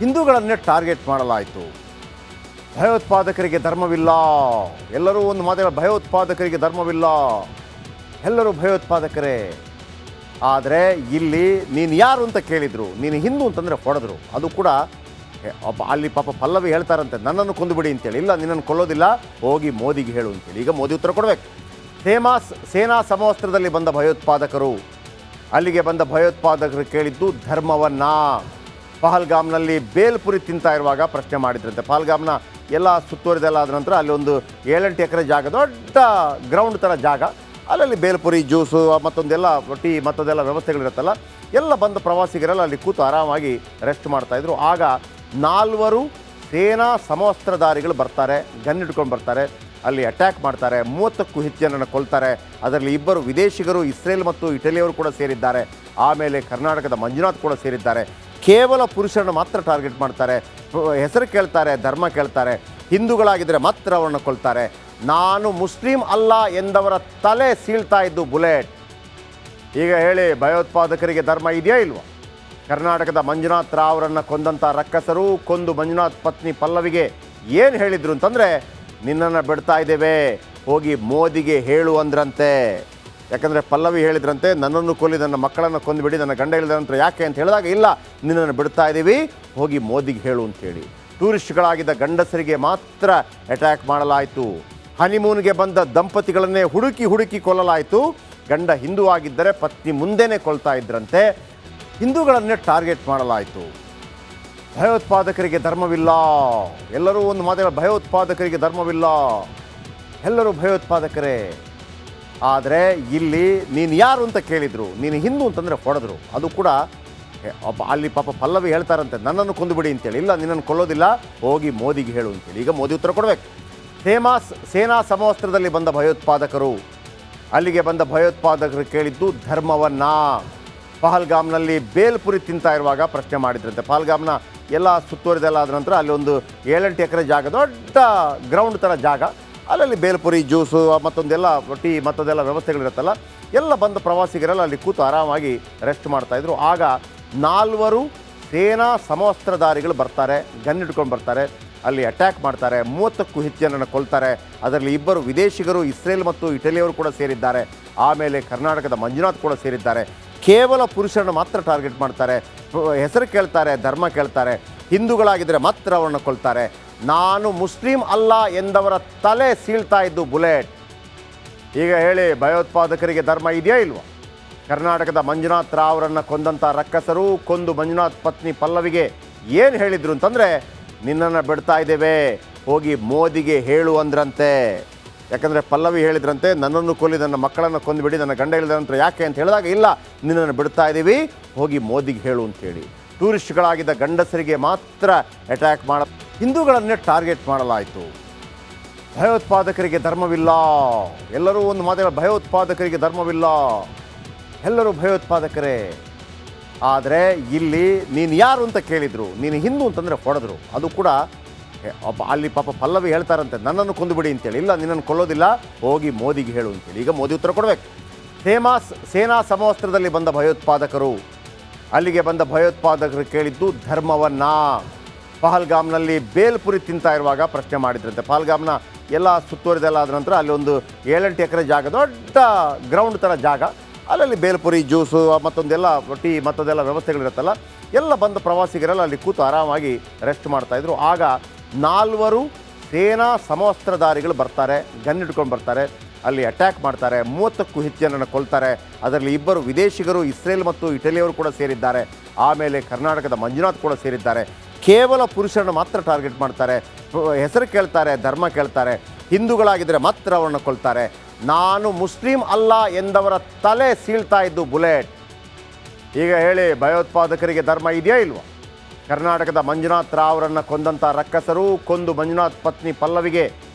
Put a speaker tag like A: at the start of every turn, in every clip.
A: ಹಿಂದೂಗಳನ್ನೇ target ಮಾಡಲಾಯಿತು. ಭಯೋತ್ಪಾದಕರಿಗೆ ಧರ್ಮವಿಲ್ಲ, ಎಲ್ಲರೂ ಒಂದು ಮಾತಿನ ಭಯೋತ್ಪಾದಕರಿಗೆ ಧರ್ಮವಿಲ್ಲ, ಎಲ್ಲರೂ ಭಯೋತ್ಪಾದಕರೇ. ಆದರೆ ಇಲ್ಲಿ ನೀನು ಯಾರು ಅಂತ ಕೇಳಿದರು, ನೀನು ಹಿಂದೂ ಅಂತಂದರೆ ಹೊಡೆದ್ರು. ಅದು ಕೂಡ ಅಲ್ಲಿ ಪಾಪ ಪಲ್ಲವಿ ಹೇಳ್ತಾರಂತೆ, ನನ್ನನ್ನು ಕೊಂದುಬಿಡಿ ಅಂತೇಳಿ. ಇಲ್ಲ, ನಿನ್ನನ್ನು ಕೊಲ್ಲೋದಿಲ್ಲ, ಹೋಗಿ ಮೋದಿಗೆ ಹೇಳು ಅಂತೇಳಿ. ಈಗ ಮೋದಿ ಉತ್ತರ ಕೊಡಬೇಕು. ಸೇನಾ ಸಮವಸ್ತ್ರದಲ್ಲಿ ಬಂದ ಭಯೋತ್ಪಾದಕರು, ಅಲ್ಲಿಗೆ ಬಂದ ಭಯೋತ್ಪಾದಕರು ಕೇಳಿದ್ದು ಧರ್ಮವನ್ನು. ಪಹಲ್ಗಾಮ್ನಲ್ಲಿ ಬೇಲ್ಪುರಿ ತಿಂತಾ ಇರುವಾಗ ಪ್ರಶ್ನೆ ಮಾಡಿದ್ರಂತೆ. ಪಹಲ್ಗಾಮ್ನ ಎಲ್ಲ ಸುತ್ತುವರಿದೆಲ್ಲ ಆದ ನಂತರ ಅಲ್ಲಿ ಒಂದು 7-8 ಎಕರೆ ಜಾಗ, ದೊಡ್ಡ ಗ್ರೌಂಡ್ ಥರ ಜಾಗ, ಅಲ್ಲಲ್ಲಿ ಬೇಲ್ಪುರಿ ಜ್ಯೂಸು ಮತ್ತೊಂದೆಲ್ಲ ಟೀ ಮತ್ತೊಂದೆಲ್ಲ ವ್ಯವಸ್ಥೆಗಳಿರುತ್ತಲ್ಲ, ಎಲ್ಲ ಬಂದ ಪ್ರವಾಸಿಗರೆಲ್ಲ ಅಲ್ಲಿ ಕೂತು ಆರಾಮಾಗಿ ರೆಸ್ಟ್ ಮಾಡ್ತಾಯಿದ್ರು. ಆಗ 4 ಸೇನಾ ಸಮವಸ್ತ್ರಧಾರಿಗಳು ಬರ್ತಾರೆ, ಗನ್ ಇಟ್ಕೊಂಡು ಬರ್ತಾರೆ, ಅಲ್ಲಿ ಅಟ್ಯಾಕ್ ಮಾಡ್ತಾರೆ. 30ಕ್ಕೂ ಹೆಚ್ಚು ಜನರನ್ನು ಕೊಲ್ತಾರೆ. ಅದರಲ್ಲಿ 2 ವಿದೇಶಿಗರು, ಇಸ್ರೇಲ್ ಮತ್ತು ಇಟಲಿಯವರು ಕೂಡ ಸೇರಿದ್ದಾರೆ. ಆಮೇಲೆ ಕರ್ನಾಟಕದ ಮಂಜುನಾಥ್ ಕೂಡ ಸೇರಿದ್ದಾರೆ. ಕೇವಲ ಪುರುಷರನ್ನು ಮಾತ್ರ ಟಾರ್ಗೆಟ್ ಮಾಡ್ತಾರೆ. ಹೆಸರು ಕೇಳ್ತಾರೆ, ಧರ್ಮ ಕೇಳ್ತಾರೆ. ಹಿಂದೂಗಳಾಗಿದ್ದರೆ ಮಾತ್ರ ಅವರನ್ನು ಕೊಲ್ತಾರೆ. ನಾನು ಮುಸ್ಲಿಂ ಅಲ್ಲ ಎಂದವರ ತಲೆ ಸೀಳ್ತಾ ಇದ್ದು ಬುಲೆಟ್. ಈಗ ಹೇಳಿ, ಭಯೋತ್ಪಾದಕರಿಗೆ ಧರ್ಮ ಇದೆಯಾ ಇಲ್ವಾ? ಕರ್ನಾಟಕದ ಮಂಜುನಾಥ್ ರಾವ್ರನ್ನು ಕೊಂದಂಥ ರಕ್ಕಸರು ಕೊಂದು ಮಂಜುನಾಥ್ ಪತ್ನಿ ಪಲ್ಲವಿಗೆ ಏನು ಹೇಳಿದ್ರು ಅಂತಂದರೆ, ನಿನ್ನನ್ನು ಬಿಡ್ತಾ ಇದ್ದೇವೆ, ಹೋಗಿ ಮೋದಿಗೆ ಹೇಳು ಅಂದ್ರಂತೆ. ಯಾಕಂದರೆ ಪಲ್ಲವಿ ಹೇಳಿದ್ರಂತೆ, ನನ್ನನ್ನು ಕೊಲ್ಲಿ, ನನ್ನ ಮಕ್ಕಳನ್ನು ಕೊಂದುಬಿಡಿ, ನನ್ನ ಗಂಡ ಹೇಳಿದ್ರಂತ. ಯಾಕೆ ಅಂತ ಹೇಳಿದಾಗ, ಇಲ್ಲ, ನಿನ್ನನ್ನು ಬಿಡ್ತಾ ಇದ್ದೀವಿ, ಹೋಗಿ ಮೋದಿಗೆ ಹೇಳು ಅಂತೇಳಿ. ಟೂರಿಸ್ಟ್ಗಳಾಗಿದ್ದ ಗಂಡಸರಿಗೆ ಮಾತ್ರ ಅಟ್ಯಾಕ್ ಮಾಡಲಾಯಿತು. ಹನಿಮೂನ್ಗೆ ಬಂದ ದಂಪತಿಗಳನ್ನೇ ಹುಡುಕಿ ಕೊಲ್ಲಲಾಯಿತು. ಗಂಡ ಹಿಂದೂ ಆಗಿದ್ದರೆ ಪತ್ನಿ ಮುಂದೆನೇ ಕೊಲ್ತಾ ಇದ್ರಂತೆ. ಹಿಂದೂಗಳನ್ನೇ ಟಾರ್ಗೆಟ್ ಮಾಡಲಾಯಿತು. ಭಯೋತ್ಪಾದಕರಿಗೆ ಧರ್ಮವಿಲ್ಲ, ಎಲ್ಲರೂ ಒಂದು ಮಾತಿನ ಭಯೋತ್ಪಾದಕರಿಗೆ ಧರ್ಮವಿಲ್ಲ, ಎಲ್ಲರೂ ಭಯೋತ್ಪಾದಕರೇ. ಆದರೆ ಇಲ್ಲಿ ನೀನು ಯಾರು ಅಂತ ಕೇಳಿದರು, ನೀನು ಹಿಂದೂ ಅಂತಂದರೆ ಹೊಡೆದ್ರು. ಅದು ಕೂಡ ಅಲ್ಲಿ ಪಾಪ ಪಲ್ಲವಿ ಹೇಳ್ತಾರಂತೆ, ನನ್ನನ್ನು ಕೊಂದುಬಿಡಿ ಅಂತೇಳಿ. ಇಲ್ಲ, ನಿನ್ನನ್ನು ಕೊಲ್ಲೋದಿಲ್ಲ, ಹೋಗಿ ಮೋದಿಗೆ ಹೇಳು ಅಂತೇಳಿ. ಈಗ ಮೋದಿ ಉತ್ತರ ಕೊಡಬೇಕು. ಸೇನಾ ಸಮವಸ್ತ್ರದಲ್ಲಿ ಬಂದ ಭಯೋತ್ಪಾದಕರು, ಅಲ್ಲಿಗೆ ಬಂದ ಭಯೋತ್ಪಾದಕರು ಕೇಳಿದ್ದು ಧರ್ಮವನ್ನು. ಪಹಲ್ಗಾಮ್ನಲ್ಲಿ ಬೇಲ್ಪುರಿ ತಿಂತಾ ಇರುವಾಗ ಪ್ರಶ್ನೆ ಮಾಡಿದ್ರಂತೆ. ಪಹಲ್ಗಾಮ್ನ ಎಲ್ಲ ಸುತ್ತುವರಿದೆಲ್ಲ ಆದ ನಂತರ ಅಲ್ಲಿ ಒಂದು 7-8 ಎಕರೆ ಜಾಗ, ದೊಡ್ಡ ಗ್ರೌಂಡ್ ಥರ ಜಾಗ, ಅಲ್ಲಲ್ಲಿ ಬೇಲ್ಪುರಿ ಜ್ಯೂಸು ಮತ್ತೊಂದೆಲ್ಲ ಟೀ ಮತ್ತೊಂದೆಲ್ಲ ವ್ಯವಸ್ಥೆಗಳಿರುತ್ತಲ್ಲ, ಎಲ್ಲ ಬಂದ ಪ್ರವಾಸಿಗರೆಲ್ಲ ಅಲ್ಲಿ ಕೂತು ಆರಾಮಾಗಿ ರೆಸ್ಟ್ ಮಾಡ್ತಾಯಿದ್ರು. ಆಗ 4 ಸೇನಾ ಸಮವಸ್ತ್ರಧಾರಿಗಳು ಬರ್ತಾರೆ, ಗನ್ ಇಟ್ಕೊಂಡು ಬರ್ತಾರೆ, ಅಲ್ಲಿ ಅಟ್ಯಾಕ್ ಮಾಡ್ತಾರೆ. 30ಕ್ಕೂ ಹೆಚ್ಚು ಜನರನ್ನು ಕೊಲ್ತಾರೆ. ಅದರಲ್ಲಿ 2 ವಿದೇಶಿಗರು, ಇಸ್ರೇಲ್ ಮತ್ತು ಇಟಲಿಯವರು ಕೂಡ ಸೇರಿದ್ದಾರೆ. ಆಮೇಲೆ ಕರ್ನಾಟಕದ ಮಂಜುನಾಥ್ ಕೂಡ ಸೇರಿದ್ದಾರೆ. ಕೇವಲ ಪುರುಷರನ್ನು ಮಾತ್ರ ಟಾರ್ಗೆಟ್ ಮಾಡ್ತಾರೆ. ಹೆಸರು ಕೇಳ್ತಾರೆ, ಧರ್ಮ ಕೇಳ್ತಾರೆ. ಹಿಂದೂಗಳಾಗಿದ್ದರೆ ಮಾತ್ರ ಅವರನ್ನು ಕೊಲ್ತಾರೆ. ನಾನು ಮುಸ್ಲಿಂ ಅಲ್ಲ ಎಂದವರ ತಲೆ ಸೀಳ್ತಾ ಇದ್ದು ಬುಲೆಟ್. ಈಗ ಹೇಳಿ, ಭಯೋತ್ಪಾದಕರಿಗೆ ಧರ್ಮ ಇದೆಯಾ ಇಲ್ವಾ? ಕರ್ನಾಟಕದ ಮಂಜುನಾಥ್ ರಾವ್ರನ್ನು ಕೊಂದಂಥ ರಕ್ಕಸರು ಕೊಂದು ಮಂಜುನಾಥ್ ಪತ್ನಿ ಪಲ್ಲವಿಗೆ ಏನು ಹೇಳಿದ್ರು ಅಂತಂದರೆ, ನಿನ್ನನ್ನು ಬಿಡ್ತಾ ಇದ್ದೇವೆ, ಹೋಗಿ ಮೋದಿಗೆ ಹೇಳು ಅಂದ್ರಂತೆ. ಯಾಕಂದರೆ ಪಲ್ಲವಿ ಹೇಳಿದ್ರಂತೆ, ನನ್ನನ್ನು ಕೊಲ್ಲಿ, ನನ್ನ ಮಕ್ಕಳನ್ನು ಕೊಂದುಬಿಡಿ, ನನ್ನ ಗಂಡ ಹೇಳಿದ್ರಂತ. ಯಾಕೆ ಅಂತ ಹೇಳಿದಾಗ, ಇಲ್ಲ, ನಿನ್ನನ್ನು ಬಿಡ್ತಾ ಇದ್ದೀವಿ, ಹೋಗಿ ಮೋದಿಗೆ ಹೇಳು ಅಂತೇಳಿ. ಟೂರಿಸ್ಟ್ಗಳಾಗಿದ್ದ ಗಂಡಸರಿಗೆ ಮಾತ್ರ ಅಟ್ಯಾಕ್ ಹಿಂದೂಗಳನ್ನೇ ಟಾರ್ಗೆಟ್ ಮಾಡಲಾಯಿತು. ಭಯೋತ್ಪಾದಕರಿಗೆ ಧರ್ಮವಿಲ್ಲ, ಎಲ್ಲರೂ ಒಂದು ಮಾತಿನ ಭಯೋತ್ಪಾದಕರಿಗೆ ಧರ್ಮವಿಲ್ಲ, ಎಲ್ಲರೂ ಭಯೋತ್ಪಾದಕರೇ. ಆದರೆ ಇಲ್ಲಿ ನೀನು ಯಾರು ಅಂತ ಕೇಳಿದರು, ನೀನು ಹಿಂದೂ ಅಂತಂದರೆ ಹೊಡೆದ್ರು. ಅದು ಕೂಡ ಅಲ್ಲಿ ಪಾಪ ಪಲ್ಲವಿ ಹೇಳ್ತಾರಂತೆ, ನನ್ನನ್ನು ಕೊಂದುಬಿಡಿ ಅಂತೇಳಿ. ಇಲ್ಲ, ನಿನ್ನನ್ನು ಕೊಲ್ಲೋದಿಲ್ಲ, ಹೋಗಿ ಮೋದಿಗೆ ಹೇಳು ಅಂತೇಳಿ. ಈಗ ಮೋದಿ ಉತ್ತರ ಕೊಡಬೇಕು. ಸೇನಾ ಸಮವಸ್ತ್ರದಲ್ಲಿ ಬಂದ ಭಯೋತ್ಪಾದಕರು, ಅಲ್ಲಿಗೆ ಬಂದ ಭಯೋತ್ಪಾದಕರು ಕೇಳಿದ್ದು ಧರ್ಮವನ್ನು. ಪಹಲ್ಗಾಮ್ನಲ್ಲಿ ಬೇಲ್ಪುರಿ ತಿಂತಾ ಇರುವಾಗ ಪ್ರಶ್ನೆ ಮಾಡಿದ್ರಂತೆ. ಪಹಲ್ಗಾಮ್ನ ಎಲ್ಲ ಸುತ್ತುವರಿದೆಲ್ಲ ಆದ ನಂತರ ಅಲ್ಲಿ ಒಂದು 7-8 ಎಕರೆ ಜಾಗ, ದೊಡ್ಡ ಗ್ರೌಂಡ್ ಥರ ಜಾಗ, ಅಲ್ಲಲ್ಲಿ ಬೇಲ್ಪುರಿ ಜ್ಯೂಸು ಮತ್ತೊಂದೆಲ್ಲ ಟೀ ಮತ್ತೊಂದೆಲ್ಲ ವ್ಯವಸ್ಥೆಗಳಿರುತ್ತಲ್ಲ, ಎಲ್ಲ ಬಂದ ಪ್ರವಾಸಿಗರೆಲ್ಲ ಅಲ್ಲಿ ಕೂತು ಆರಾಮಾಗಿ ರೆಸ್ಟ್ ಮಾಡ್ತಾಯಿದ್ರು. ಆಗ 4 ಸೇನಾ ಸಮವಸ್ತ್ರಧಾರಿಗಳು ಬರ್ತಾರೆ, ಗನ್ ಇಟ್ಕೊಂಡು ಬರ್ತಾರೆ, ಅಲ್ಲಿ ಅಟ್ಯಾಕ್ ಮಾಡ್ತಾರೆ. 30ಕ್ಕೂ ಹೆಚ್ಚು ಜನರನ್ನು ಕೊಲ್ತಾರೆ. ಅದರಲ್ಲಿ 2 ವಿದೇಶಿಗರು, ಇಸ್ರೇಲ್ ಮತ್ತು ಇಟಲಿಯವರು ಕೂಡ ಸೇರಿದ್ದಾರೆ. ಆಮೇಲೆ ಕರ್ನಾಟಕದ ಮಂಜುನಾಥ್ ಕೂಡ ಸೇರಿದ್ದಾರೆ. ಕೇವಲ ಪುರುಷರನ್ನು ಮಾತ್ರ ಟಾರ್ಗೆಟ್ ಮಾಡ್ತಾರೆ. ಹೆಸರು ಕೇಳ್ತಾರೆ, ಧರ್ಮ ಕೇಳ್ತಾರೆ. ಹಿಂದೂಗಳಾಗಿದ್ದರೆ ಮಾತ್ರ ಅವರನ್ನು ಕೊಲ್ತಾರೆ. ನಾನು ಮುಸ್ಲಿಂ ಅಲ್ಲ ಎಂದವರ ತಲೆ ಸೀಳ್ತಾ ಇದ್ದು ಬುಲೆಟ್. ಈಗ ಹೇಳಿ, ಭಯೋತ್ಪಾದಕರಿಗೆ ಧರ್ಮ ಇದೆಯಾ ಇಲ್ವಾ? ಕರ್ನಾಟಕದ ಮಂಜುನಾಥ್ ರಾವ್ರನ್ನು ಕೊಂದಂಥ ರಕ್ಕಸರು ಕೊಂದು ಮಂಜುನಾಥ್ ಪತ್ನಿ ಪಲ್ಲವಿಗೆ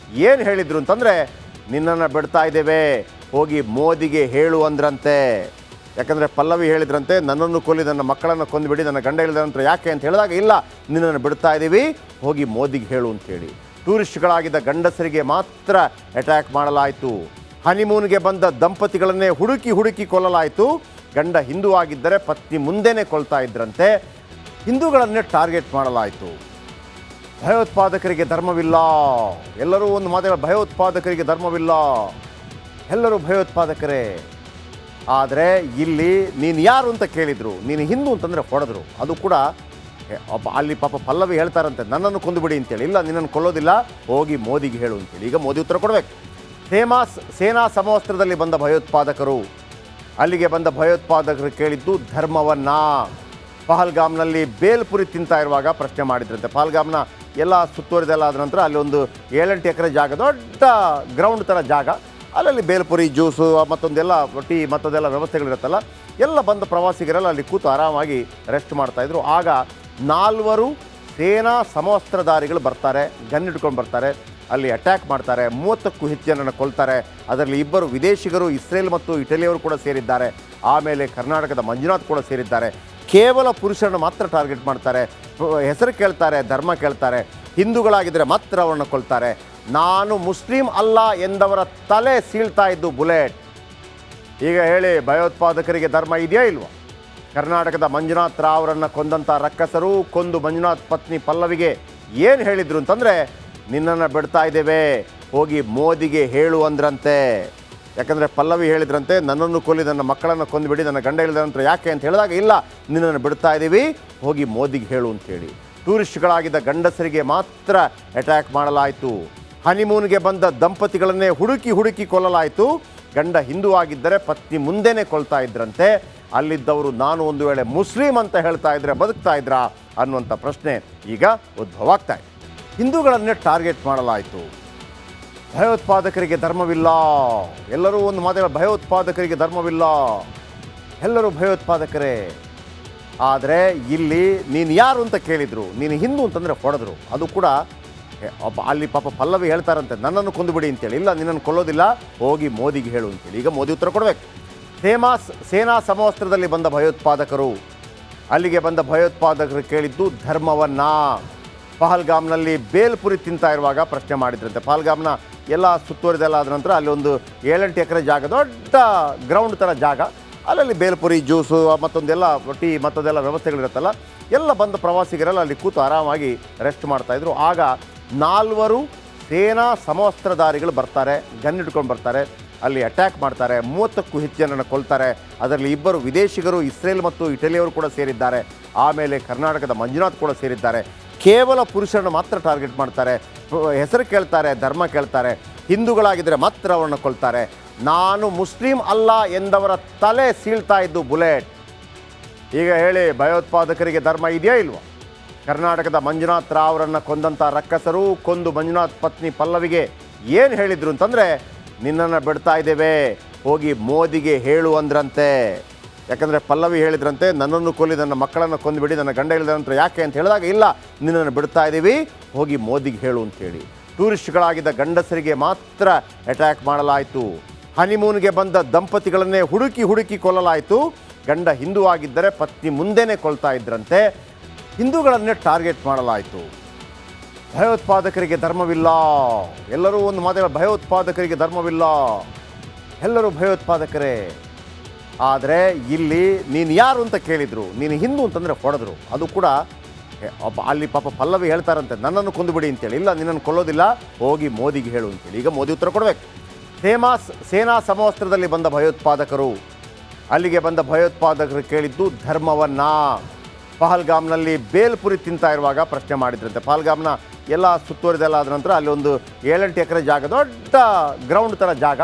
A: ಏನು ಹೇಳಿದ್ರು ಅಂತಂದರೆ, ನಿನ್ನನ್ನು ಬಿಡ್ತಾ ಇದ್ದೇವೆ, ಹೋಗಿ ಮೋದಿಗೆ ಹೇಳು ಅಂದ್ರಂತೆ. ಯಾಕಂದರೆ ಪಲ್ಲವಿ ಹೇಳಿದ್ರಂತೆ, ನನ್ನನ್ನು ಕೊಲ್ಲಿ, ನನ್ನ ಮಕ್ಕಳನ್ನು ಕೊಂದುಬಿಡಿ, ನನ್ನ ಗಂಡ ಹೇಳಿದ್ರಂತ. ಯಾಕೆ ಅಂತ ಹೇಳಿದಾಗ, ಇಲ್ಲ, ನಿನ್ನನ್ನು ಬಿಡ್ತಾ ಇದ್ದೀವಿ, ಹೋಗಿ ಮೋದಿಗೆ ಹೇಳು ಅಂತೇಳಿ. ಟೂರಿಸ್ಟ್ಗಳಾಗಿದ್ದ ಗಂಡಸರಿಗೆ ಮಾತ್ರ ಅಟ್ಯಾಕ್ ಮಾಡಲಾಯಿತು. ಹನಿಮೂನ್ಗೆ ಬಂದ ದಂಪತಿಗಳನ್ನೇ ಹುಡುಕಿ ಕೊಲ್ಲಲಾಯಿತು. ಗಂಡ ಹಿಂದೂ ಆಗಿದ್ದರೆ ಪತ್ನಿ ಮುಂದೆನೇ ಕೊಲ್ತಾ ಇದ್ರಂತೆ. ಹಿಂದೂಗಳನ್ನೇ ಟಾರ್ಗೆಟ್ ಮಾಡಲಾಯಿತು. ಭಯೋತ್ಪಾದಕರಿಗೆ ಧರ್ಮವಿಲ್ಲ, ಎಲ್ಲರೂ ಒಂದು ಮಾತು, ಭಯೋತ್ಪಾದಕರಿಗೆ ಧರ್ಮವಿಲ್ಲ, ಎಲ್ಲರೂ ಭಯೋತ್ಪಾದಕರೇ. ಆದರೆ ಇಲ್ಲಿ ನೀನು ಯಾರು ಅಂತ ಕೇಳಿದರು, ನೀನು ಹಿಂದೂ ಅಂತಂದರೆ ಹೊಡೆದ್ರು. ಅದು ಕೂಡ ಅಲ್ಲಿ ಪಾಪ ಪಲ್ಲವಿ ಹೇಳ್ತಾರಂತೆ, ನನ್ನನ್ನು ಕೊಂದುಬಿಡಿ ಅಂತೇಳಿ. ಇಲ್ಲ, ನಿನ್ನನ್ನು ಕೊಲ್ಲೋದಿಲ್ಲ, ಹೋಗಿ ಮೋದಿಗೆ ಹೇಳು ಅಂತೇಳಿ. ಈಗ ಮೋದಿ ಉತ್ತರ ಕೊಡಬೇಕು. ಸೇನಾ ಸಮವಸ್ತ್ರದಲ್ಲಿ ಬಂದ ಭಯೋತ್ಪಾದಕರು, ಅಲ್ಲಿಗೆ ಬಂದ ಭಯೋತ್ಪಾದಕರು ಕೇಳಿದ್ದು ಧರ್ಮವನ್ನು. ಪಹಲ್ಗಾಮ್ನಲ್ಲಿ ಬೇಲ್ಪುರಿ ತಿಂತಾ ಇರುವಾಗ ಪ್ರಶ್ನೆ ಮಾಡಿದ್ರಂತೆ. ಪಹಲ್ಗಾಮ್ನ ಎಲ್ಲ ಸುತ್ತುವರಿದೆಲ್ಲ ಆದ ನಂತರ ಅಲ್ಲಿ ಒಂದು 7-8 ಎಕರೆ ಜಾಗ, ದೊಡ್ಡ ಗ್ರೌಂಡ್ ಥರ ಜಾಗ, ಅಲ್ಲಲ್ಲಿ ಬೇಲ್ಪುರಿ ಜ್ಯೂಸು ಮತ್ತೊಂದೆಲ್ಲ ಟೀ ಮತ್ತೊಂದೆಲ್ಲ ವ್ಯವಸ್ಥೆಗಳಿರುತ್ತಲ್ಲ, ಎಲ್ಲ ಬಂದ ಪ್ರವಾಸಿಗರೆಲ್ಲ ಅಲ್ಲಿ ಕೂತು ಆರಾಮಾಗಿ ರೆಸ್ಟ್ ಮಾಡ್ತಾಯಿದ್ರು. ಆಗ 4 ಸೇನಾ ಸಮವಸ್ತ್ರಧಾರಿಗಳು ಬರ್ತಾರೆ, ಗನ್ ಇಟ್ಕೊಂಡು ಬರ್ತಾರೆ, ಅಲ್ಲಿ ಅಟ್ಯಾಕ್ ಮಾಡ್ತಾರೆ. 30ಕ್ಕೂ ಹೆಚ್ಚು ಜನರನ್ನು ಕೊಲ್ತಾರೆ. ಅದರಲ್ಲಿ 2 ವಿದೇಶಿಗರು, ಇಸ್ರೇಲ್ ಮತ್ತು ಇಟಲಿಯವರು ಕೂಡ ಸೇರಿದ್ದಾರೆ. ಆಮೇಲೆ ಕರ್ನಾಟಕದ ಮಂಜುನಾಥ್ ಕೂಡ ಸೇರಿದ್ದಾರೆ. ಕೇವಲ ಪುರುಷರನ್ನು ಮಾತ್ರ ಟಾರ್ಗೆಟ್ ಮಾಡ್ತಾರೆ. ಹೆಸರು ಕೇಳ್ತಾರೆ, ಧರ್ಮ ಕೇಳ್ತಾರೆ. ಹಿಂದೂಗಳಾಗಿದ್ದರೆ ಮಾತ್ರ ಅವರನ್ನು ಕೊಲ್ತಾರೆ. ನಾನು ಮುಸ್ಲಿಂ ಅಲ್ಲ ಎಂದವರ ತಲೆ ಸೀಳ್ತಾ ಇದ್ದು ಬುಲೆಟ್. ಈಗ ಹೇಳಿ, ಭಯೋತ್ಪಾದಕರಿಗೆ ಧರ್ಮ ಇದೆಯಾ ಇಲ್ವಾ? ಕರ್ನಾಟಕದ ಮಂಜುನಾಥ್ ರಾವ್ ಅವರನ್ನು ಕೊಂದಂಥ ರಕ್ಕಸರು ಕೊಂದು ಮಂಜುನಾಥ್ ಪತ್ನಿ ಪಲ್ಲವಿಗೆ ಏನು ಹೇಳಿದ್ರು ಅಂತಂದರೆ, ನಿನ್ನನ್ನು ಬಿಡ್ತಾ ಇದ್ದೇವೆ, ಹೋಗಿ ಮೋದಿಗೆ ಹೇಳು ಅಂದ್ರಂತೆ. ಯಾಕಂದರೆ ಪಲ್ಲವಿ ಹೇಳಿದ್ರಂತೆ, ನನ್ನನ್ನು ಕೊಲ್ಲಿ, ನನ್ನ ಮಕ್ಕಳನ್ನು ಕೊಂದುಬಿಡಿ, ನನ್ನ ಗಂಡ ಹೇಳಿದ್ರಂತ. ಯಾಕೆ ಅಂತ ಹೇಳಿದಾಗ, ಇಲ್ಲ, ನಿನ್ನನ್ನು ಬಿಡ್ತಾ ಇದ್ದೀವಿ, ಹೋಗಿ ಮೋದಿಗೆ ಹೇಳು ಅಂತೇಳಿ. ಟೂರಿಸ್ಟ್ಗಳಾಗಿದ್ದ ಗಂಡಸರಿಗೆ ಮಾತ್ರ ಅಟ್ಯಾಕ್ ಮಾಡಲಾಯಿತು. ಹನಿಮೂನ್ಗೆ ಬಂದ ದಂಪತಿಗಳನ್ನೇ ಹುಡುಕಿ ಕೊಲ್ಲಲಾಯಿತು. ಗಂಡ ಹಿಂದೂ ಆಗಿದ್ದರೆ ಪತ್ನಿ ಮುಂದೆನೇ ಕೊಲ್ತಾ ಇದ್ರಂತೆ. ಅಲ್ಲಿದ್ದವರು ನಾನು ಒಂದು ವೇಳೆ ಮುಸ್ಲಿಂ ಅಂತ ಹೇಳ್ತಾ ಇದ್ರೆ ಬದುಕ್ತಾ ಇದ್ರಾ ಅನ್ನುವಂಥ ಪ್ರಶ್ನೆ ಈಗ ಉದ್ಭವ ಆಗ್ತಾ ಇದೆ. ಹಿಂದೂಗಳನ್ನೇ ಟಾರ್ಗೆಟ್ ಮಾಡಲಾಯಿತು. ಭಯೋತ್ಪಾದಕರಿಗೆ ಧರ್ಮವಿಲ್ಲ, ಎಲ್ಲರೂ ಒಂದು ಮಾತು, ಭಯೋತ್ಪಾದಕರಿಗೆ ಧರ್ಮವಿಲ್ಲ, ಎಲ್ಲರೂ ಭಯೋತ್ಪಾದಕರೇ. ಆದರೆ ಇಲ್ಲಿ ನೀನು ಯಾರು ಅಂತ ಕೇಳಿದರು, ನೀನು ಹಿಂದೂ ಅಂತಂದರೆ ಹೊಡೆದ್ರು. ಅದು ಕೂಡ ಅಲ್ಲಿ ಪಾಪ ಪಲ್ಲವಿ ಹೇಳ್ತಾರಂತೆ, ನನ್ನನ್ನು ಕೊಂದುಬಿಡಿ ಅಂತೇಳಿ. ಇಲ್ಲ, ನಿನ್ನನ್ನು ಕೊಲ್ಲೋದಿಲ್ಲ, ಹೋಗಿ ಮೋದಿಗೆ ಹೇಳು ಅಂತೇಳಿ. ಈಗ ಮೋದಿ ಉತ್ತರ ಕೊಡಬೇಕು. ಸೇನಾ ಸಮವಸ್ತ್ರದಲ್ಲಿ ಬಂದ ಭಯೋತ್ಪಾದಕರು, ಅಲ್ಲಿಗೆ ಬಂದ ಭಯೋತ್ಪಾದಕರು ಕೇಳಿದ್ದು ಧರ್ಮವನ್ನು. ಪಹಲ್ಗಾಮ್ನಲ್ಲಿ ಬೇಲ್ಪುರಿ ತಿಂತಾ ಇರುವಾಗ ಪ್ರಶ್ನೆ ಮಾಡಿದ್ರಂತೆ. ಪಹಲ್ಗಾಮ್ನ ಎಲ್ಲ ಸುತ್ತುವರಿದೆಲ್ಲ ಆದ ನಂತರ ಅಲ್ಲಿ ಒಂದು 7-8 ಎಕರೆ ಜಾಗ, ದೊಡ್ಡ ಗ್ರೌಂಡ್ ಥರ ಜಾಗ, ಅಲ್ಲಲ್ಲಿ ಬೇಲ್ಪುರಿ ಜ್ಯೂಸು ಮತ್ತೊಂದೆಲ್ಲ ಟೀ ಮತ್ತೊಂದೆಲ್ಲ ವ್ಯವಸ್ಥೆಗಳಿರುತ್ತಲ್ಲ, ಎಲ್ಲ ಬಂದ ಪ್ರವಾಸಿಗರೆಲ್ಲ ಅಲ್ಲಿ ಕೂತು ಆರಾಮಾಗಿ ರೆಸ್ಟ್ ಮಾಡ್ತಾಯಿದ್ರು. ಆಗ 4 ಸೇನಾ ಸಮವಸ್ತ್ರಧಾರಿಗಳು ಬರ್ತಾರೆ, ಗನ್ ಇಟ್ಕೊಂಡು ಬರ್ತಾರೆ, ಅಲ್ಲಿ ಅಟ್ಯಾಕ್ ಮಾಡ್ತಾರೆ. 30ಕ್ಕೂ ಹೆಚ್ಚು ಜನರನ್ನು ಕೊಲ್ತಾರೆ. ಅದರಲ್ಲಿ 2 ವಿದೇಶಿಗರು, ಇಸ್ರೇಲ್ ಮತ್ತು ಇಟಲಿಯವರು ಕೂಡ ಸೇರಿದ್ದಾರೆ. ಆಮೇಲೆ ಕರ್ನಾಟಕದ ಮಂಜುನಾಥ್ ಕೂಡ ಸೇರಿದ್ದಾರೆ. ಕೇವಲ ಪುರುಷರನ್ನು ಮಾತ್ರ ಟಾರ್ಗೆಟ್ ಮಾಡ್ತಾರೆ. ಹೆಸರು ಕೇಳ್ತಾರೆ, ಧರ್ಮ ಕೇಳ್ತಾರೆ. ಹಿಂದೂಗಳಾಗಿದ್ದರೆ ಮಾತ್ರ ಅವರನ್ನು ಕೊಲ್ತಾರೆ. ನಾನು ಮುಸ್ಲಿಂ ಅಲ್ಲ ಎಂದವರ ತಲೆ ಸೀಳ್ತಾ ಇದ್ದು ಬುಲೆಟ್. ಈಗ ಹೇಳಿ, ಭಯೋತ್ಪಾದಕರಿಗೆ ಧರ್ಮ ಇದೆಯಾ ಇಲ್ವಾ? ಕರ್ನಾಟಕದ ಮಂಜುನಾಥ್ ರಾವ್ ಅವರನ್ನು ಕೊಂದಂಥ ರಕ್ಕಸರು ಕೊಂದು ಮಂಜುನಾಥ್ ಪತ್ನಿ ಪಲ್ಲವಿಗೆ ಏನು ಹೇಳಿದ್ರು ಅಂತಂದರೆ, ನಿನ್ನನ್ನು ಬಿಡ್ತಾ ಇದ್ದೇವೆ, ಹೋಗಿ ಮೋದಿಗೆ ಹೇಳು ಅಂದ್ರಂತೆ. ಯಾಕಂದರೆ ಪಲ್ಲವಿ ಹೇಳಿದ್ರಂತೆ, ನನ್ನನ್ನು ಕೊಲ್ಲಿ, ನನ್ನ ಮಕ್ಕಳನ್ನು ಕೊಂದುಬಿಡಿ, ನನ್ನ ಗಂಡ ಹೇಳಿದ್ರಂತ. ಯಾಕೆ ಅಂತ ಹೇಳಿದಾಗ, ಇಲ್ಲ, ನಿನ್ನನ್ನು ಬಿಡ್ತಾ ಇದ್ದೀವಿ, ಹೋಗಿ ಮೋದಿಗೆ ಹೇಳು ಅಂತೇಳಿ. ಟೂರಿಸ್ಟ್ಗಳಾಗಿದ್ದ ಗಂಡಸರಿಗೆ ಮಾತ್ರ ಅಟ್ಯಾಕ್ ಮಾಡಲಾಯಿತು. ಹನಿಮೂನ್ಗೆ ಬಂದ ದಂಪತಿಗಳನ್ನೇ ಹುಡುಕಿ ಕೊಲ್ಲಲಾಯಿತು. ಗಂಡ ಹಿಂದೂ ಆಗಿದ್ದರೆ ಪತ್ನಿ ಮುಂದೆನೇ ಕೊಲ್ತಾ ಇದ್ರಂತೆ. ಹಿಂದೂಗಳನ್ನೇ ಟಾರ್ಗೆಟ್ ಮಾಡಲಾಯಿತು. ಭಯೋತ್ಪಾದಕರಿಗೆ ಧರ್ಮವಿಲ್ಲ, ಎಲ್ಲರೂ ಒಂದು ಮಾತು, ಭಯೋತ್ಪಾದಕರಿಗೆ ಧರ್ಮವಿಲ್ಲ, ಎಲ್ಲರೂ ಭಯೋತ್ಪಾದಕರೇ. ಆದರೆ ಇಲ್ಲಿ ನೀನು ಯಾರು ಅಂತ ಕೇಳಿದರು, ನೀನು ಹಿಂದೂ ಅಂತಂದರೆ ಹೊಡೆದ್ರು. ಅದು ಕೂಡ ಅಲ್ಲಿ ಪಾಪ ಪಲ್ಲವಿ ಹೇಳ್ತಾರಂತೆ, ನನ್ನನ್ನು ಕೊಂದುಬಿಡಿ ಅಂತೇಳಿ. ಇಲ್ಲ, ನಿನ್ನನ್ನು ಕೊಲ್ಲೋದಿಲ್ಲ, ಹೋಗಿ ಮೋದಿಗೆ ಹೇಳು ಅಂತೇಳಿ. ಈಗ ಮೋದಿ ಉತ್ತರ ಕೊಡಬೇಕು. ಸೇನಾ ಸಮವಸ್ತ್ರದಲ್ಲಿ ಬಂದ ಭಯೋತ್ಪಾದಕರು, ಅಲ್ಲಿಗೆ ಬಂದ ಭಯೋತ್ಪಾದಕರು ಕೇಳಿದ್ದು ಧರ್ಮವನ್ನು. ಪಹಲ್ಗಾಮ್ನಲ್ಲಿ ಬೇಲ್ಪುರಿ ತಿಂತಾ ಇರುವಾಗ ಪ್ರಶ್ನೆ ಮಾಡಿದ್ರಂತೆ. ಪಹಲ್ಗಾಮ್ನ ಎಲ್ಲ ಸುತ್ತುವರಿದೆಲ್ಲ ಆದ ನಂತರ ಅಲ್ಲಿ ಒಂದು 7-8 ಎಕರೆ ಜಾಗ, ದೊಡ್ಡ ಗ್ರೌಂಡ್ ಥರ ಜಾಗ,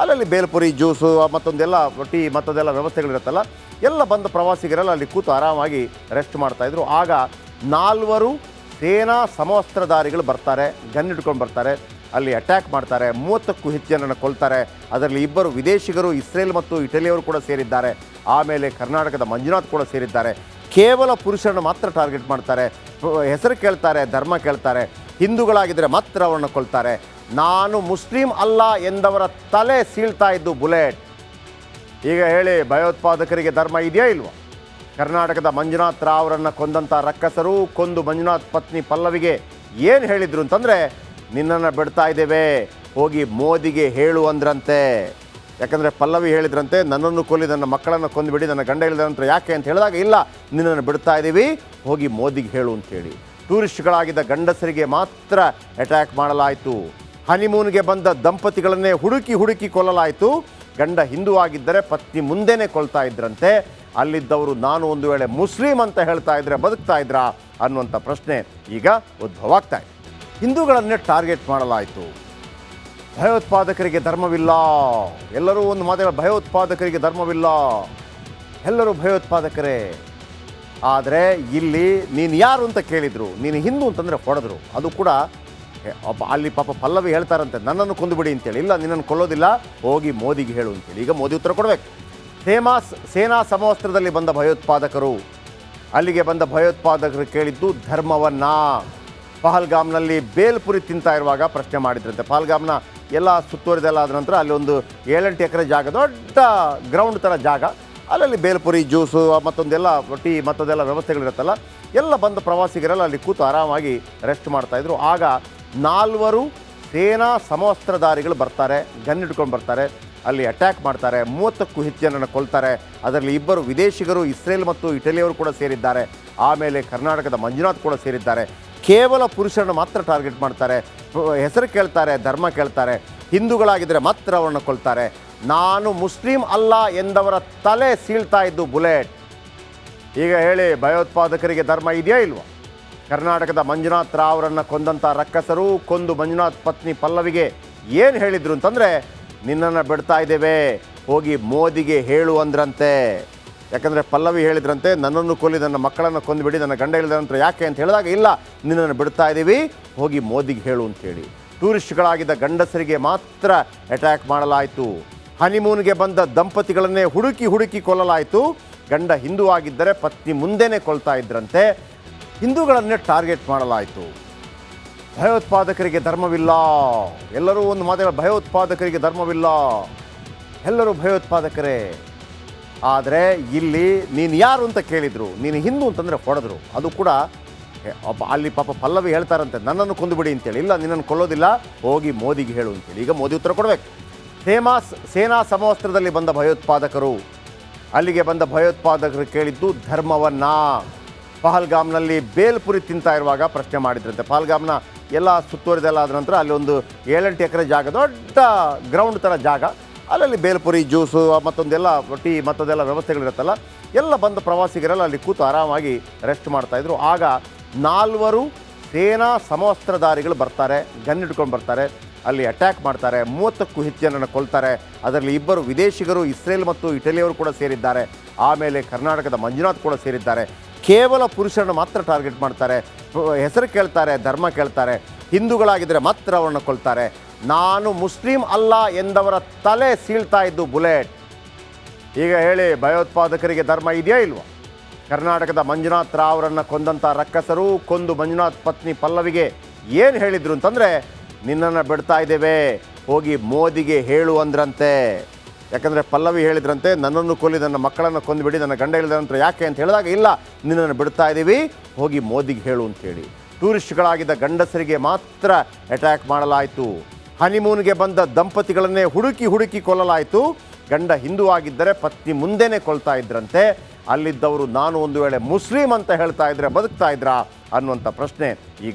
A: ಅಲ್ಲಲ್ಲಿ ಬೇಲ್ಪುರಿ ಜ್ಯೂಸು ಮತ್ತೊಂದೆಲ್ಲ ಟೀ ಮತ್ತೊಂದೆಲ್ಲ ವ್ಯವಸ್ಥೆಗಳಿರುತ್ತಲ್ಲ, ಎಲ್ಲ ಬಂದ ಪ್ರವಾಸಿಗರೆಲ್ಲ ಅಲ್ಲಿ ಕೂತು ಆರಾಮಾಗಿ ರೆಸ್ಟ್ ಮಾಡ್ತಾಯಿದ್ರು. ಆಗ 4 ಸೇನಾ ಸಮವಸ್ತ್ರಧಾರಿಗಳು ಬರ್ತಾರೆ, ಗನ್ ಇಟ್ಕೊಂಡು ಬರ್ತಾರೆ, ಅಲ್ಲಿ ಅಟ್ಯಾಕ್ ಮಾಡ್ತಾರೆ. 30ಕ್ಕೂ ಹೆಚ್ಚು ಜನರನ್ನು ಕೊಲ್ತಾರೆ. ಅದರಲ್ಲಿ 2 ವಿದೇಶಿಗರು, ಇಸ್ರೇಲ್ ಮತ್ತು ಇಟಲಿಯವರು ಕೂಡ ಸೇರಿದ್ದಾರೆ. ಆಮೇಲೆ ಕರ್ನಾಟಕದ ಮಂಜುನಾಥ್ ಕೂಡ ಸೇರಿದ್ದಾರೆ. ಕೇವಲ ಪುರುಷರನ್ನು ಮಾತ್ರ ಟಾರ್ಗೆಟ್ ಮಾಡ್ತಾರೆ. ಹೆಸರು ಕೇಳ್ತಾರೆ, ಧರ್ಮ ಕೇಳ್ತಾರೆ. ಹಿಂದೂಗಳಾಗಿದ್ದರೆ ಮಾತ್ರ ಅವರನ್ನು ಕೊಲ್ತಾರೆ. ನಾನು ಮುಸ್ಲಿಂ ಅಲ್ಲ ಎಂದವರ ತಲೆ ಸೀಳ್ತಾ ಇದ್ದು ಬುಲೆಟ್. ಈಗ ಹೇಳಿ, ಭಯೋತ್ಪಾದಕರಿಗೆ ಧರ್ಮ ಇದೆಯಾ ಇಲ್ವಾ? ಕರ್ನಾಟಕದ ಮಂಜುನಾಥ್ ರಾವ್ ಅವರನ್ನು ಕೊಂದಂಥ ರಕ್ಕಸರು ಕೊಂದು ಮಂಜುನಾಥ್ ಪತ್ನಿ ಪಲ್ಲವಿಗೆ ಏನು ಹೇಳಿದ್ರು ಅಂತಂದರೆ, ನಿನ್ನನ್ನು ಬಿಡ್ತಾ ಇದ್ದೇವೆ, ಹೋಗಿ ಮೋದಿಗೆ ಹೇಳು ಅಂದ್ರಂತೆ. ಯಾಕಂದರೆ ಪಲ್ಲವಿ ಹೇಳಿದ್ರಂತೆ, ನನ್ನನ್ನು ಕೊಲ್ಲಿ ನನ್ನ ಮಕ್ಕಳನ್ನು ಕೊಂದುಬಿಡಿ, ನನ್ನ ಗಂಡ ಹೇಳಿದ ನಂತರ ಯಾಕೆ ಅಂತ ಹೇಳಿದಾಗ, ಇಲ್ಲ ನಿನ್ನನ್ನು ಬಿಡ್ತಾ ಇದ್ದೀವಿ, ಹೋಗಿ ಮೋದಿಗೆ ಹೇಳು ಅಂತೇಳಿ. ಟೂರಿಸ್ಟ್ಗಳಾಗಿದ್ದ ಗಂಡಸರಿಗೆ ಮಾತ್ರ ಅಟ್ಯಾಕ್ ಮಾಡಲಾಯಿತು. ಹನಿಮೂನ್ಗೆ ಬಂದ ದಂಪತಿಗಳನ್ನೇ ಹುಡುಕಿ ಹುಡುಕಿ ಕೊಲ್ಲಲಾಯಿತು. ಗಂಡ ಹಿಂದೂ ಆಗಿದ್ದರೆ ಪತ್ನಿ ಮುಂದೆನೇ ಕೊಲ್ತಾ ಇದ್ರಂತೆ. ಅಲ್ಲಿದ್ದವರು ನಾನು ಒಂದು ವೇಳೆ ಮುಸ್ಲಿಂ ಅಂತ ಹೇಳ್ತಾ ಇದ್ರೆ ಬದುಕ್ತಾ ಇದ್ರಾ ಅನ್ನುವಂಥ ಪ್ರಶ್ನೆ ಈಗ ಉದ್ಭವ ಆಗ್ತಾ ಇದೆ. ಹಿಂದೂಗಳನ್ನೇ ಟಾರ್ಗೆಟ್ ಮಾಡಲಾಯಿತು. ಭಯೋತ್ಪಾದಕರಿಗೆ ಧರ್ಮವಿಲ್ಲ, ಎಲ್ಲರೂ ಒಂದು ಮಾತಿನ ಭಯೋತ್ಪಾದಕರಿಗೆ ಧರ್ಮವಿಲ್ಲ, ಎಲ್ಲರೂ ಭಯೋತ್ಪಾದಕರೇ. ಆದರೆ ಇಲ್ಲಿ ನೀನು ಯಾರು ಅಂತ ಕೇಳಿದರು, ನೀನು ಹಿಂದೂ ಅಂತಂದರೆ ಹೊಡೆದ್ರು. ಅದು ಕೂಡ ಅಲ್ಲಿ ಪಾಪ ಪಲ್ಲವಿ ಹೇಳ್ತಾರಂತೆ, ನನ್ನನ್ನು ಕೊಂದುಬಿಡಿ ಅಂತೇಳಿ. ಇಲ್ಲ ನಿನ್ನನ್ನು ಕೊಲ್ಲೋದಿಲ್ಲ, ಹೋಗಿ ಮೋದಿಗೆ ಹೇಳು ಅಂತೇಳಿ. ಈಗ ಮೋದಿ ಉತ್ತರ ಕೊಡಬೇಕು. ಸೇನಾ ಸಮವಸ್ತ್ರದಲ್ಲಿ ಬಂದ ಭಯೋತ್ಪಾದಕರು, ಅಲ್ಲಿಗೆ ಬಂದ ಭಯೋತ್ಪಾದಕರು ಕೇಳಿದ್ದು ಧರ್ಮವನ್ನು. ಪಹಲ್ಗಾಮ್ನಲ್ಲಿ ಬೇಲ್ಪುರಿ ತಿಂತಾ ಇರುವಾಗ ಪ್ರಶ್ನೆ ಮಾಡಿದ್ರಂತೆ. ಪಹಲ್ಗಾಮ್ನ ಎಲ್ಲ ಸುತ್ತುವರಿದೆಲ್ಲ ಆದ ನಂತರ ಅಲ್ಲಿ ಒಂದು 7-8 ಎಕರೆ ಜಾಗ, ದೊಡ್ಡ ಗ್ರೌಂಡ್ ಥರ ಜಾಗ, ಅಲ್ಲಲ್ಲಿ ಬೇಲ್ಪುರಿ ಜ್ಯೂಸು ಮತ್ತೊಂದೆಲ್ಲ ಟೀ ಮತ್ತೊಂದೆಲ್ಲ ವ್ಯವಸ್ಥೆಗಳಿರುತ್ತಲ್ಲ, ಎಲ್ಲ ಬಂದ ಪ್ರವಾಸಿಗರೆಲ್ಲ ಅಲ್ಲಿ ಕೂತು ಆರಾಮಾಗಿ ರೆಸ್ಟ್ ಮಾಡ್ತಾಯಿದ್ರು. ಆಗ 4 ಸೇನಾ ಸಮವಸ್ತ್ರಧಾರಿಗಳು ಬರ್ತಾರೆ, ಗನ್ ಹಿಡ್ಕೊಂಡು ಬರ್ತಾರೆ, ಅಲ್ಲಿ ಅಟ್ಯಾಕ್ ಮಾಡ್ತಾರೆ. 30ಕ್ಕೂ ಹೆಚ್ಚು ಜನರನ್ನು ಕೊಲ್ತಾರೆ. ಅದರಲ್ಲಿ 2 ವಿದೇಶಿಗರು, ಇಸ್ರೇಲ್ ಮತ್ತು ಇಟಲಿಯವರು ಕೂಡ ಸೇರಿದ್ದಾರೆ. ಆಮೇಲೆ ಕರ್ನಾಟಕದ ಮಂಜುನಾಥ್ ಕೂಡ ಸೇರಿದ್ದಾರೆ. ಕೇವಲ ಪುರುಷರನ್ನು ಮಾತ್ರ ಟಾರ್ಗೆಟ್ ಮಾಡ್ತಾರೆ. ಹೆಸರು ಕೇಳ್ತಾರೆ, ಧರ್ಮ ಕೇಳ್ತಾರೆ. ಹಿಂದೂಗಳಾಗಿದ್ದರೆ ಮಾತ್ರ ಅವರನ್ನು ಕೊಲ್ತಾರೆ. ನಾನು ಮುಸ್ಲಿಂ ಅಲ್ಲ ಎಂದವರ ತಲೆ ಸೀಳ್ತಾ ಇದ್ದು ಬುಲೆಟ್. ಈಗ ಹೇಳಿ, ಭಯೋತ್ಪಾದಕರಿಗೆ ಧರ್ಮ ಇದೆಯಾ ಇಲ್ವಾ? ಕರ್ನಾಟಕದ ಮಂಜುನಾಥ್ ರಾವ್ ಅವರನ್ನು ಕೊಂದಂಥ ರಕ್ಕಸರು ಕೊಂದು ಮಂಜುನಾಥ್ ಪತ್ನಿ ಪಲ್ಲವಿಗೆ ಏನು ಹೇಳಿದರು ಅಂತಂದರೆ, ನಿನ್ನನ್ನು ಬಿಡ್ತಾ ಇದ್ದೇವೆ, ಹೋಗಿ ಮೋದಿಗೆ ಹೇಳು ಅಂದ್ರಂತೆ. ಯಾಕಂದರೆ ಪಲ್ಲವಿ ಹೇಳಿದ್ರಂತೆ, ನನ್ನನ್ನು ಕೊಲ್ಲಿ ನನ್ನ ಮಕ್ಕಳನ್ನು ಕೊಂದುಬಿಡಿ, ನನ್ನ ಗಂಡ ಹೇಳಿದ ನಂತರ ಯಾಕೆ ಅಂತ ಹೇಳಿದಾಗ, ಇಲ್ಲ ನಿನ್ನನ್ನು ಬಿಡ್ತಾ ಇದ್ದೀವಿ, ಹೋಗಿ ಮೋದಿಗೆ ಹೇಳು ಅಂತೇಳಿ. ಟೂರಿಸ್ಟ್ಗಳಾಗಿದ್ದ ಗಂಡಸರಿಗೆ ಮಾತ್ರ ಅಟ್ಯಾಕ್ ಮಾಡಲಾಯಿತು. ಹನಿಮೂನ್ಗೆ ಬಂದ ದಂಪತಿಗಳನ್ನೇ ಹುಡುಕಿ ಹುಡುಕಿ ಕೊಲ್ಲಲಾಯಿತು. ಗಂಡ ಹಿಂದೂ ಆಗಿದ್ದರೆ ಪತ್ನಿ ಮುಂದೆನೇ ಕೊಲ್ತಾ ಇದ್ರಂತೆ. ಹಿಂದೂಗಳನ್ನೇ ಟಾರ್ಗೆಟ್ ಮಾಡಲಾಯಿತು. ಭಯೋತ್ಪಾದಕರಿಗೆ ಧರ್ಮವಿಲ್ಲ, ಎಲ್ಲರೂ ಒಂದು ಮಾತಿನ ಭಯೋತ್ಪಾದಕರಿಗೆ ಧರ್ಮವಿಲ್ಲ, ಎಲ್ಲರೂ ಭಯೋತ್ಪಾದಕರೇ. ಆದರೆ ಇಲ್ಲಿ ನೀನು ಯಾರು ಅಂತ ಕೇಳಿದರು, ನೀನು ಹಿಂದೂ ಅಂತಂದರೆ ಹೊಡೆದ್ರು. ಅದು ಕೂಡ ಅಲ್ಲಿ ಪಾಪ ಪಲ್ಲವಿ ಹೇಳ್ತಾರಂತೆ, ನನ್ನನ್ನು ಕೊಂದುಬಿಡಿ ಅಂತೇಳಿ. ಇಲ್ಲ ನಿನ್ನನ್ನು ಕೊಲ್ಲೋದಿಲ್ಲ, ಹೋಗಿ ಮೋದಿಗೆ ಹೇಳು ಅಂತೇಳಿ. ಈಗ ಮೋದಿ ಉತ್ತರ ಕೊಡಬೇಕು. ಸೇನಾ ಸಮವಸ್ತ್ರದಲ್ಲಿ ಬಂದ ಭಯೋತ್ಪಾದಕರು, ಅಲ್ಲಿಗೆ ಬಂದ ಭಯೋತ್ಪಾದಕರು ಕೇಳಿದ್ದು ಧರ್ಮವನ್ನು. ಪಹಲ್ಗಾಮ್ನಲ್ಲಿ ಬೇಲ್ಪುರಿ ತಿಂತಾ ಇರುವಾಗ ಪ್ರಶ್ನೆ ಮಾಡಿದ್ರಂತೆ. ಪಹಲ್ಗಾಮ್ನ ಎಲ್ಲ ಸುತ್ತುವರಿದೆಲ್ಲ ಆದ ನಂತರ ಅಲ್ಲಿ ಒಂದು 7-8 ಎಕರೆ ಜಾಗ, ದೊಡ್ಡ ಗ್ರೌಂಡ್ ಥರ ಜಾಗ, ಅಲ್ಲಲ್ಲಿ ಬೇಲ್ಪುರಿ ಜ್ಯೂಸು ಮತ್ತೊಂದೆಲ್ಲ ಟೀ ಮತ್ತೊಂದೆಲ್ಲ ವ್ಯವಸ್ಥೆಗಳಿರುತ್ತಲ್ಲ, ಎಲ್ಲ ಬಂದ ಪ್ರವಾಸಿಗರೆಲ್ಲ ಅಲ್ಲಿ ಕೂತು ಆರಾಮಾಗಿ ರೆಸ್ಟ್ ಮಾಡ್ತಾಯಿದ್ರು. ಆಗ 4 ಸೇನಾ ಸಮವಸ್ತ್ರಧಾರಿಗಳು ಬರ್ತಾರೆ, ಗನ್ ಹಿಡ್ಕೊಂಡು ಬರ್ತಾರೆ, ಅಲ್ಲಿ ಅಟ್ಯಾಕ್ ಮಾಡ್ತಾರೆ. 30ಕ್ಕೂ ಹೆಚ್ಚು ಜನರನ್ನು ಕೊಲ್ತಾರೆ. ಅದರಲ್ಲಿ 2 ವಿದೇಶಿಗರು, ಇಸ್ರೇಲ್ ಮತ್ತು ಇಟಲಿಯವರು ಕೂಡ ಸೇರಿದ್ದಾರೆ. ಆಮೇಲೆ ಕರ್ನಾಟಕದ ಮಂಜುನಾಥ್ ಕೂಡ ಸೇರಿದ್ದಾರೆ. ಕೇವಲ ಪುರುಷರನ್ನು ಮಾತ್ರ ಟಾರ್ಗೆಟ್ ಮಾಡ್ತಾರೆ. ಹೆಸರು ಕೇಳ್ತಾರೆ, ಧರ್ಮ ಕೇಳ್ತಾರೆ. ಹಿಂದೂಗಳಾಗಿದ್ದರೆ ಮಾತ್ರ ಅವರನ್ನು ಕೊಲ್ತಾರೆ. ನಾನು ಮುಸ್ಲಿಂ ಅಲ್ಲ ಎಂದವರ ತಲೆ ಸೀಳ್ತಾ ಇದ್ದು ಬುಲೆಟ್. ಈಗ ಹೇಳಿ, ಭಯೋತ್ಪಾದಕರಿಗೆ ಧರ್ಮ ಇದೆಯಾ ಇಲ್ವಾ? ಕರ್ನಾಟಕದ ಮಂಜುನಾಥ್ ರಾವ್ ಅವರನ್ನು ಕೊಂದಂಥ ರಕ್ಕಸರು ಕೊಂದು ಮಂಜುನಾಥ್ ಪತ್ನಿ ಪಲ್ಲವಿಗೆ ಏನು ಹೇಳಿದರು ಅಂತಂದರೆ, ನಿನ್ನನ್ನು ಬಿಡ್ತಾ ಇದ್ದೇವೆ, ಹೋಗಿ ಮೋದಿಗೆ ಹೇಳು ಅಂದ್ರಂತೆ. ಯಾಕಂದರೆ ಪಲ್ಲವಿ ಹೇಳಿದ್ರಂತೆ, ನನ್ನನ್ನು ಕೊಲ್ಲಿ ನನ್ನ ಮಕ್ಕಳನ್ನು ಕೊಂದುಬಿಡಿ, ನನ್ನ ಗಂಡ ಹೇಳಿದ ನಂತರ ಯಾಕೆ ಅಂತ ಹೇಳಿದಾಗ, ಇಲ್ಲ ನಿನ್ನನ್ನು ಬಿಡ್ತಾ ಇದ್ದೀವಿ, ಹೋಗಿ ಮೋದಿಗೆ ಹೇಳು ಅಂತೇಳಿ. ಟೂರಿಸ್ಟ್ಗಳಾಗಿದ್ದ ಗಂಡಸರಿಗೆ ಮಾತ್ರ ಅಟ್ಯಾಕ್ ಮಾಡಲಾಯಿತು. ಹನಿಮೂನ್ಗೆ ಬಂದ ದಂಪತಿಗಳನ್ನೇ ಹುಡುಕಿ ಹುಡುಕಿ ಕೊಲ್ಲಲಾಯಿತು. ಗಂಡ ಹಿಂದೂ ಆಗಿದ್ದರೆ ಪತ್ನಿ ಮುಂದೆನೇ ಕೊಲ್ತಾ ಇದ್ರಂತೆ. ಅಲ್ಲಿದ್ದವರು ನಾನು ಒಂದು ವೇಳೆ ಮುಸ್ಲಿಂ ಅಂತ ಹೇಳ್ತಾ ಇದ್ರೆ ಬದುಕ್ತಾ ಇದ್ರಾ ಅನ್ನುವಂಥ ಪ್ರಶ್ನೆ ಈಗ